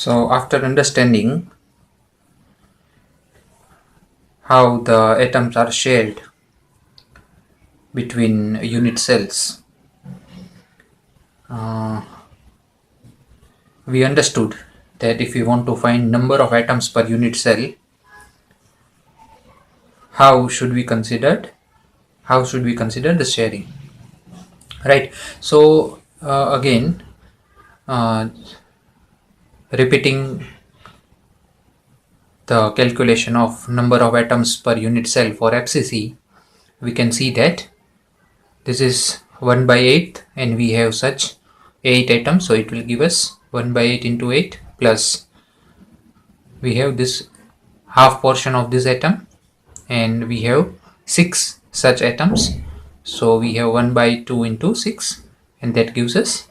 So after understanding how the atoms are shared between unit cells, we understood that if we want to find number of atoms per unit cell, how should we consider the sharing, right? So again, repeating the calculation of number of atoms per unit cell for FCC, we can see that this is 1 by 8 and we have such 8 atoms, so it will give us 1 by 8 into 8 plus we have this half portion of this atom and we have 6 such atoms, so we have 1 by 2 into 6 and that gives us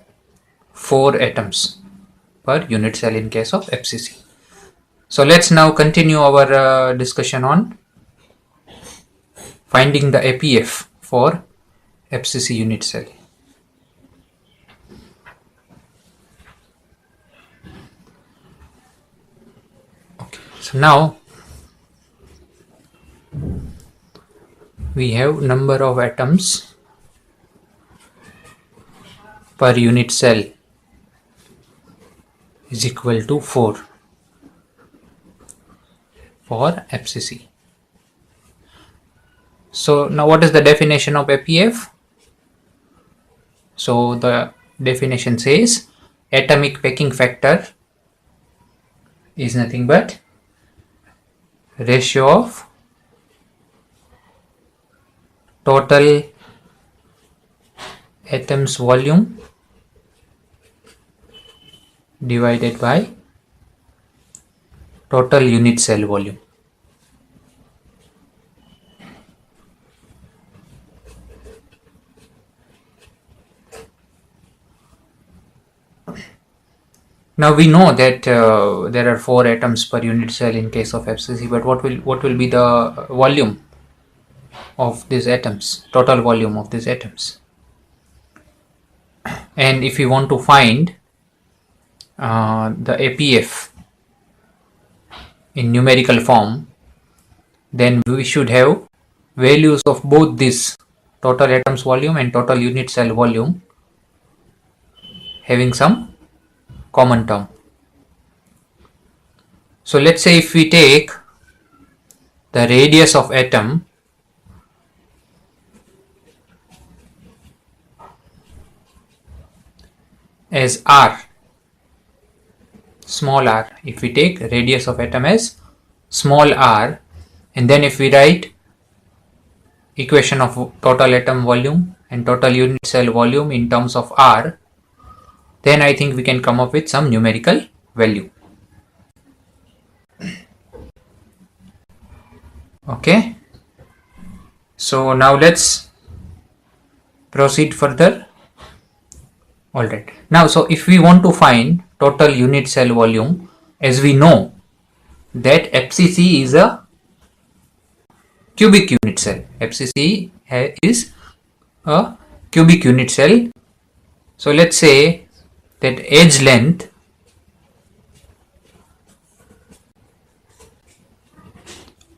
4 atoms per unit cell in case of FCC. So let's now continue our discussion on finding the APF for FCC unit cell. Okay, so now we have number of atoms per unit cell is equal to 4 for FCC. So now what is the definition of APF? So the definition says atomic packing factor is nothing but ratio of total atoms volume divided by total unit cell volume. Now we know that there are 4 atoms per unit cell in case of FCC, but what will be the volume of these atoms, total volume of these atoms? And if we want to find the APF in numerical form, then we should have values of both this total atoms volume and total unit cell volume having some common term. So let's say if we take the radius of atom as r, small r, if we take radius of atom as small r, and then if we write equation of total atom volume and total unit cell volume in terms of r, then I think we can come up with some numerical value. Okay, so now let's proceed further. Alright, now so if we want to find total unit cell volume, as we know that FCC is a cubic unit cell. FCC is a cubic unit cell. So let's say that edge length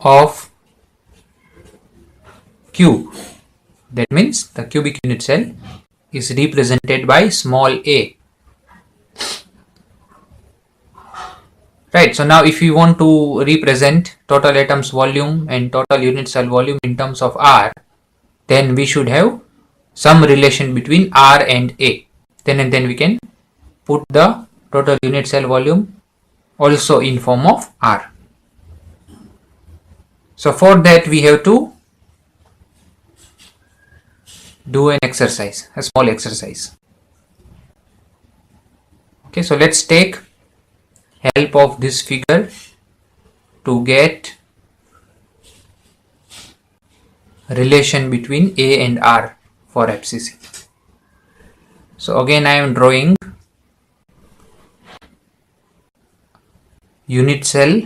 of cube, that means the cubic unit cell, is represented by small a. Right, so now if we want to represent total atoms volume and total unit cell volume in terms of r, then we should have some relation between r and a. Then we can put the total unit cell volume also in form of r. So for that we have to do an exercise, a small exercise. Okay, so let's take help of this figure to get relation between a and r for FCC. So again I am drawing unit cell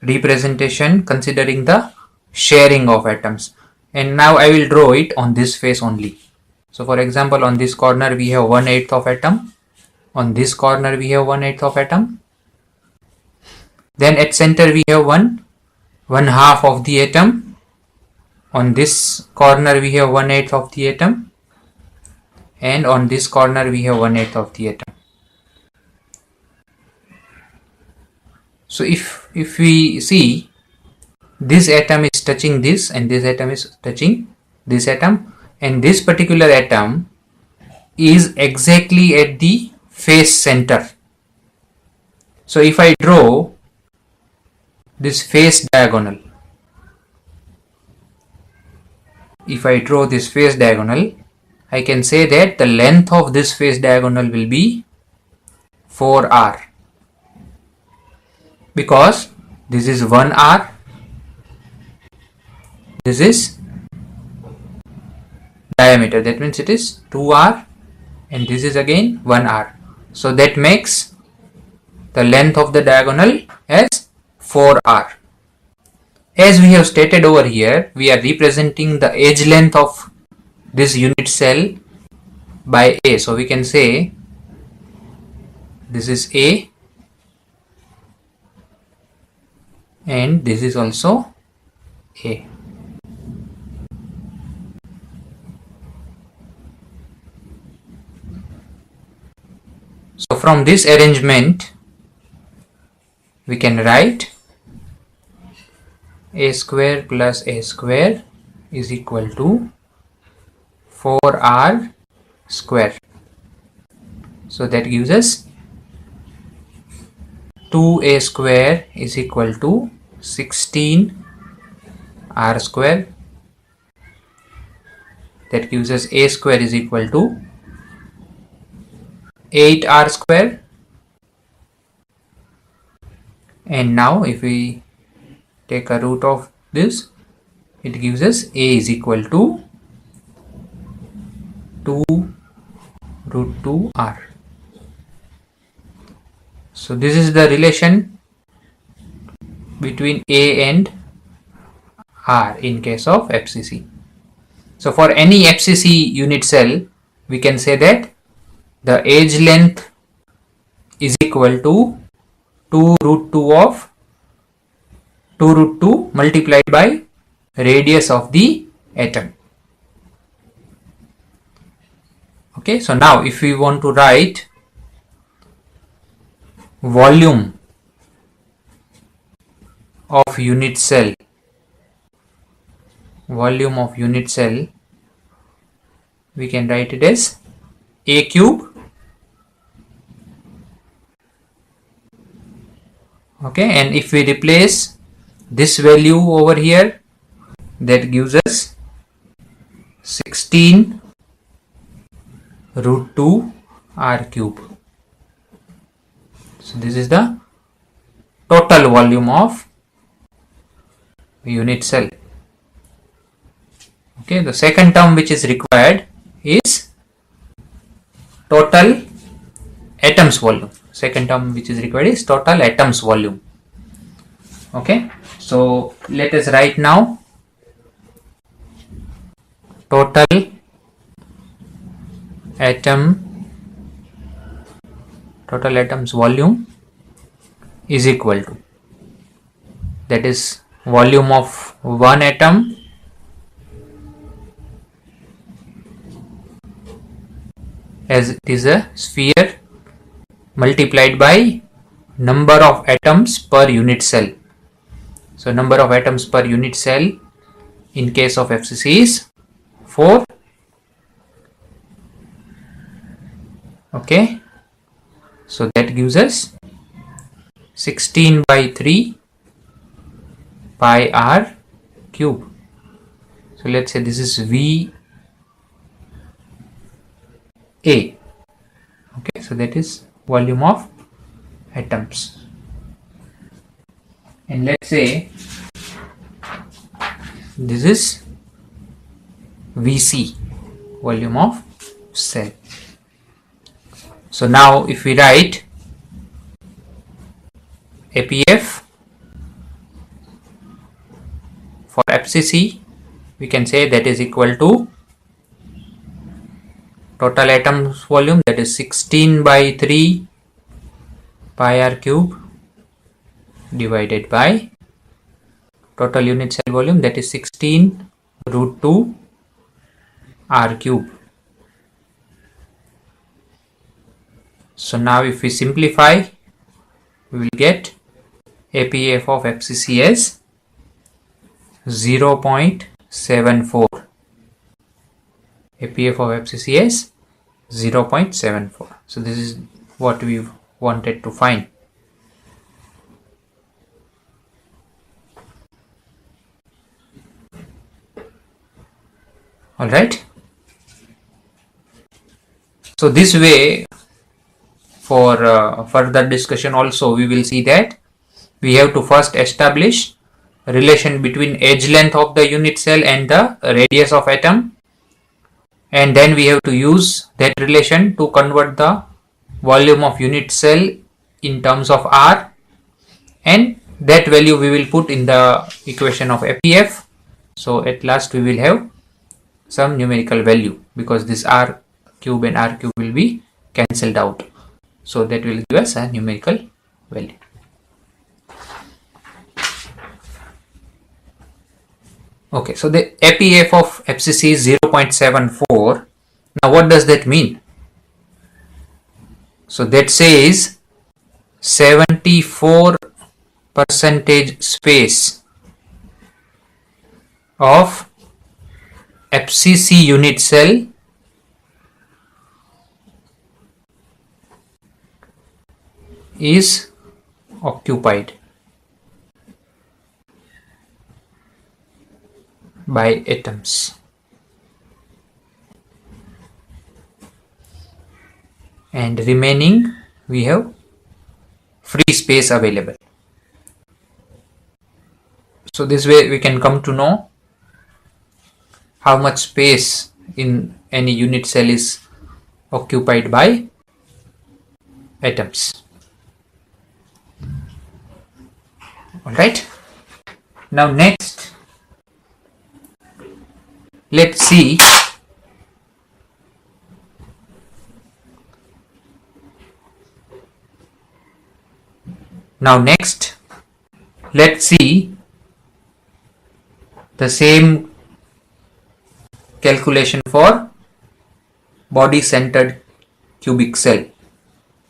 representation considering the sharing of atoms, and now I will draw it on this face only. So for example, on this corner we have 1/8 of atom, On this corner we have 1/8 of atom. Then at center we have 1/2 of the atom. On this corner we have 1/8 of the atom. And on this corner we have 1/8 of the atom. So if we see, this atom is touching this and this atom is touching this atom, and this particular atom is exactly at the face center. So if I draw this face diagonal, I can say that the length of this face diagonal will be 4r, because this is 1r, this is diameter, that means it is 2r, and this is again 1r. So that makes the length of the diagonal as 4r. As we have stated over here, we are representing the edge length of this unit cell by A. So we can say this is A and this is also A. So from this arrangement we can write A square plus A square is equal to 4r square. So that gives us 2a square is equal to 16r square. That gives us a square is equal to 8r square. And now if we take a root of this, it gives us a is equal to 2 root 2r. So this is the relation between a and r in case of FCC. So for any FCC unit cell, we can say that the edge length is equal to 2 root 2 of 2 root 2 multiplied by radius of the atom. Okay, so now if we want to write volume of unit cell, we can write it as a cube. Okay, and if we replace this value over here, that gives us 16 root 2 r cube. So this is the total volume of unit cell. Okay, the second term which is required is total atoms volume. Second term which is required is total atoms volume. Okay, so let us write now total atoms volume is equal to, that is volume of one atom as it is a sphere multiplied by number of atoms per unit cell. So number of atoms per unit cell in case of FCC is 4. Okay, so that gives us 16 by 3 pi r cube. So let's say this is V A. Okay, so that is volume of atoms. And let's say this is VC, volume of cell. So now if we write APF for FCC, we can say that is equal to total atom volume, that is 16 by 3 pi r cube divided by total unit cell volume, that is 16 root 2 r cube. So now if we simplify, we will get APF of FCC as 0.74. APF of FCC is 0.74. So this is what we wanted to find. Alright. So this way, for further discussion also, we will see that we have to first establish a relation between edge length of the unit cell and the radius of atom, and then we have to use that relation to convert the volume of unit cell in terms of R, and that value we will put in the equation of APF. So at last we will have some numerical value, because this R cube and R cube will be cancelled out. So that will give us a numerical value. Okay, so the APF of FCC is 0.74. Now what does that mean? So that says 74% space of FCC unit cell is occupied by atoms, and remaining we have free space available. So this way we can come to know how much space in any unit cell is occupied by atoms. Alright, now next let's see the same calculation for body centered cubic cell.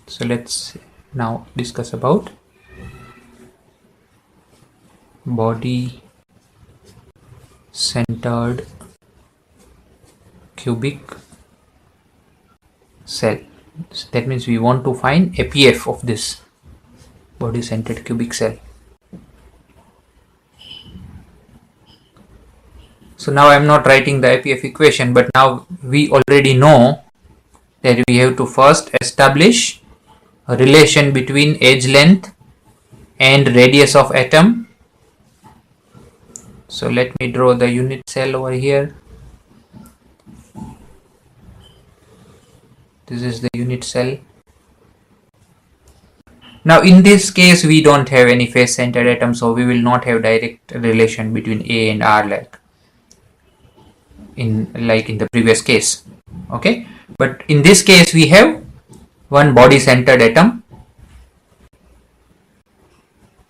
So let's now discuss about body centered cubic cell. So that means we want to find APF of this body centered cubic cell. So now I am not writing the APF equation, but now we already know that we have to first establish a relation between edge length and radius of atom. So let me draw the unit cell over here. This is the unit cell. Now in this case we don't have any face centered atom, so we will not have direct relation between A and R like in the previous case. Okay, but in this case we have one body centered atom,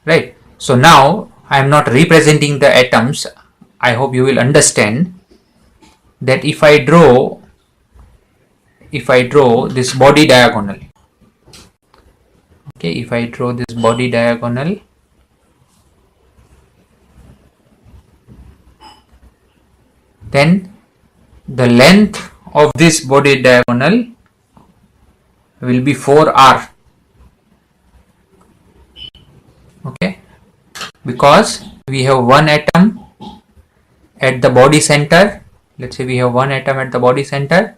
right? So now I am not representing the atoms. I hope you will understand that if I draw this body diagonal, okay, if I draw this body diagonal, then the length of this body diagonal will be 4r. Okay, because we have one atom at the body center. Let's say we have one atom at the body center,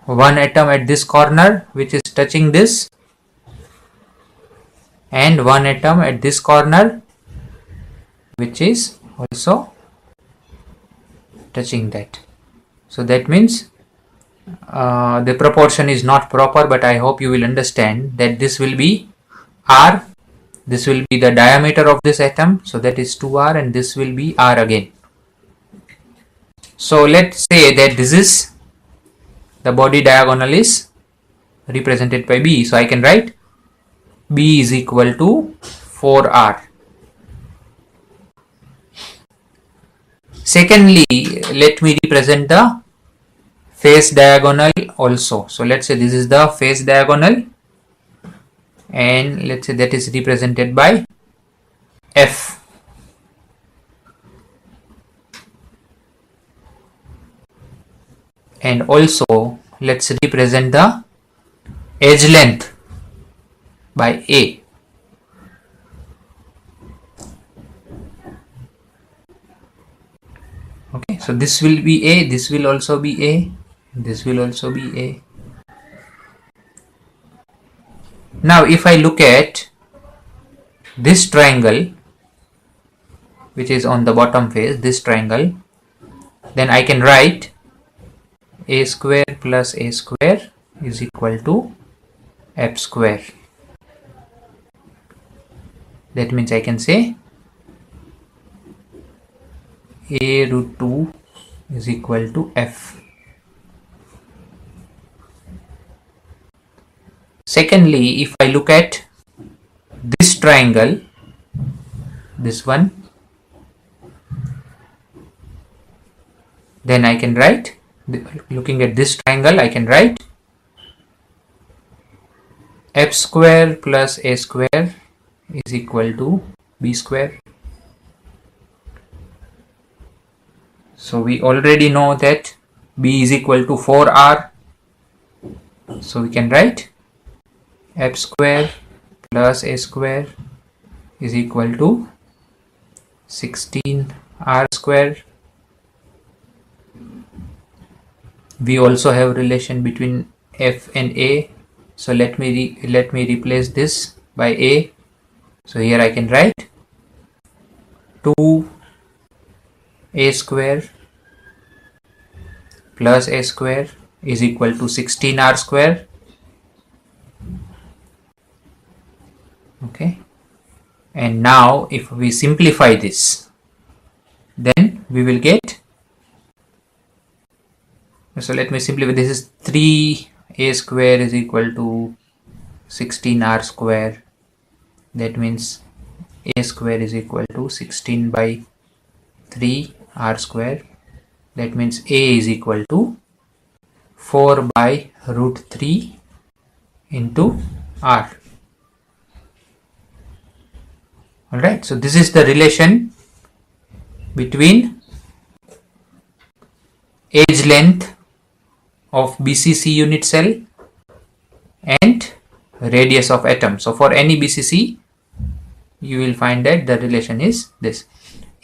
one atom at this corner which is touching this, and one atom at this corner which is also touching that. So that means the proportion is not proper, but I hope you will understand that this will be R, this will be the diameter of this atom, so that is 2r, and this will be r again. So let's say that this is the body diagonal is represented by B. So I can write B is equal to 4R. Secondly, let me represent the face diagonal also. So let's say this is the face diagonal, and let's say that is represented by F. And also let's represent the edge length by A. Okay, so this will be A, this will also be A, this will also be A. Now if I look at this triangle, which is on the bottom face, this triangle, then I can write A square plus A square is equal to F square. That means I can say A root 2 is equal to F. Secondly, if I look at this triangle, this one, then I can write, looking at this triangle, I can write F square plus A square is equal to B square. So we already know that B is equal to 4R. So we can write F square plus A square is equal to 16R square. We also have relation between F and A. So let me replace this by A. So here I can write 2A square plus A square is equal to 16R square. Okay, and now if we simplify this, then we will get, so let me simplify, this is 3A square is equal to 16R square. That means A square is equal to 16 by 3R square. That means A is equal to 4 by root 3 into R. Alright, so this is the relation between edge length of BCC unit cell and radius of atom. So for any BCC, you will find that the relation is this: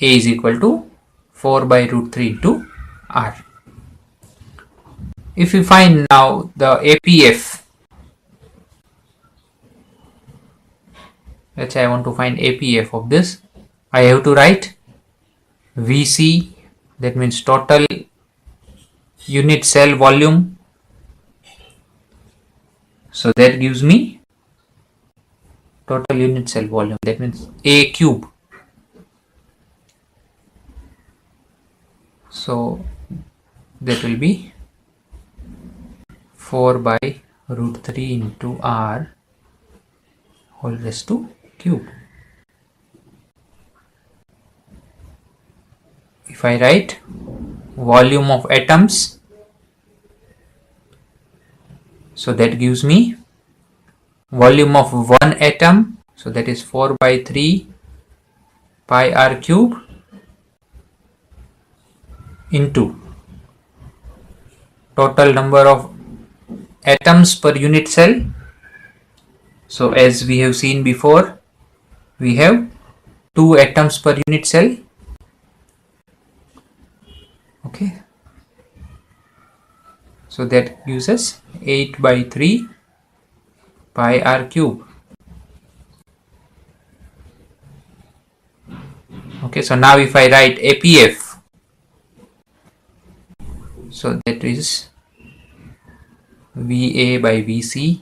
A is equal to 4 by root 3 into R. If we find now the APF, let's say I want to find APF of this, I have to write VC, that means total unit cell volume. So that gives me total unit cell volume, that means A cube. So that will be 4 by root 3 into R whole raised to cube. If I write volume of atoms, so that gives me volume of one atom, so that is 4 by 3 pi R cube into total number of atoms per unit cell. So as we have seen before, we have 2 atoms per unit cell. Okay, so that gives us 8 by 3 pi R cube. Okay, so now if I write APF, so that is VA by VC,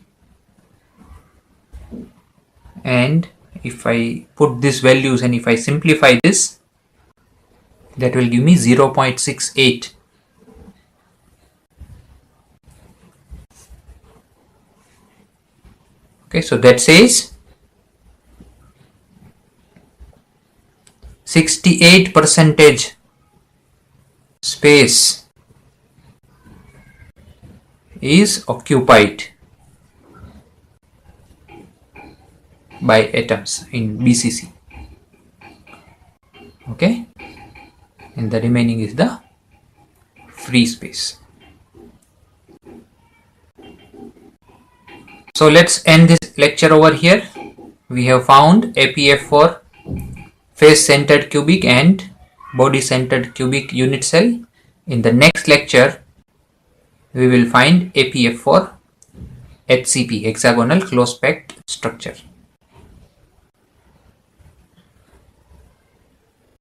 and if I put these values and if I simplify this, that will give me 0.68. Okay, so that says 68% space is occupied by atoms in BCC. Okay, and the remaining is the free space. So let's end this lecture over here. We have found APF for face centered cubic and body centered cubic unit cell. In the next lecture, we will find APF for HCP, hexagonal close packed structure.